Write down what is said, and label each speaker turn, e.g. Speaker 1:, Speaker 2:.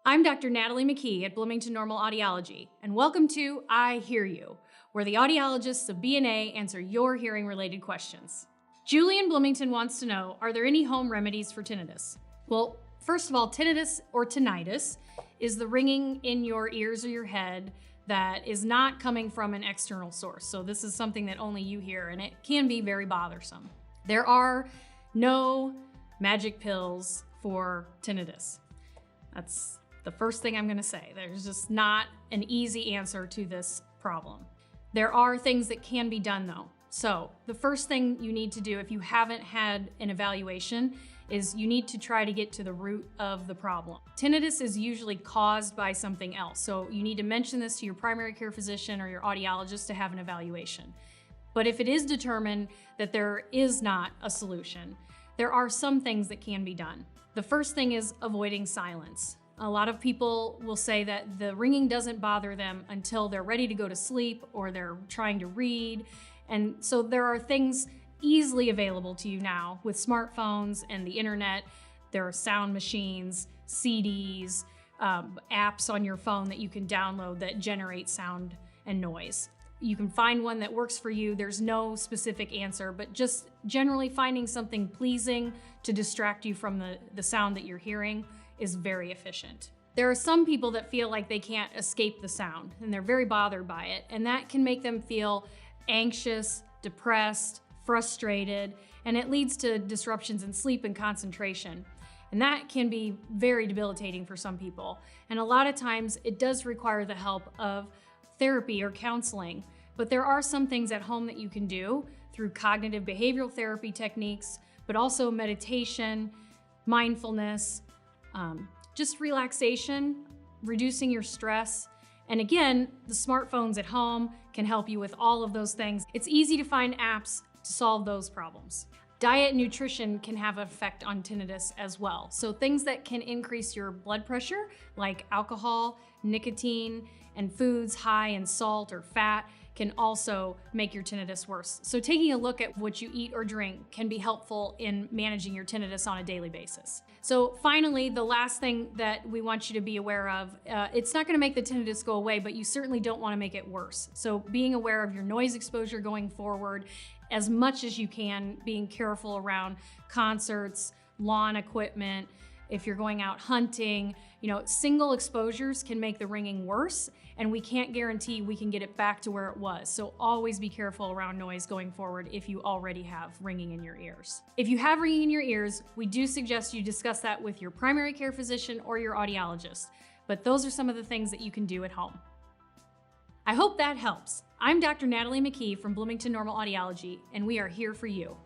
Speaker 1: I'm Dr. Natalie McKee at Bloomington-Normal Audiology, and welcome to I Hear You, where the audiologists of B&A answer your hearing-related questions. Julie in Bloomington wants to know, are there any home remedies for tinnitus? Well, first of all, tinnitus or tinnitus is the ringing in your ears or your head that is not coming from an external source. So this is something that only you hear, and it can be very bothersome. There are no magic pills for tinnitus. That's the first thing I'm gonna say. There's just not an easy answer to this problem. There are things that can be done though. So the first thing you need to do if you haven't had an evaluation is you need to try to get to the root of the problem. Tinnitus is usually caused by something else. So you need to mention this to your primary care physician or your audiologist to have an evaluation. But if it is determined that there is not a solution, there are some things that can be done. The first thing is avoiding silence. A lot of people will say that the ringing doesn't bother them until they're ready to go to sleep or they're trying to read. And so there are things easily available to you now with smartphones and the internet. There are sound machines, CDs, apps on your phone that you can download that generate sound and noise. You can find one that works for you. There's no specific answer, but just generally finding something pleasing to distract you from the sound that you're hearing is very efficient. There are some people that feel like they can't escape the sound and they're very bothered by it, and that can make them feel anxious, depressed, frustrated, and it leads to disruptions in sleep and concentration. And that can be very debilitating for some people. And a lot of times it does require the help of therapy or counseling, but there are some things at home that you can do through cognitive behavioral therapy techniques, but also meditation, mindfulness, just relaxation, reducing your stress. And again, the smartphones at home can help you with all of those things. It's easy to find apps to solve those problems. Diet and nutrition can have an effect on tinnitus as well. So things that can increase your blood pressure, like alcohol, nicotine, and foods high in salt or fat, can also make your tinnitus worse. So taking a look at what you eat or drink can be helpful in managing your tinnitus on a daily basis. So finally, the last thing that we want you to be aware of, it's not gonna make the tinnitus go away, but you certainly don't wanna make it worse. So being aware of your noise exposure going forward, as much as you can, being careful around concerts, lawn equipment, if you're going out hunting, single exposures can make the ringing worse, and we can't guarantee we can get it back to where it was. So always be careful around noise going forward if you already have ringing in your ears. If you have ringing in your ears, we do suggest you discuss that with your primary care physician or your audiologist, but those are some of the things that you can do at home. I hope that helps. I'm Dr. Natalie McKee from Bloomington-Normal Audiology, and we are here for you.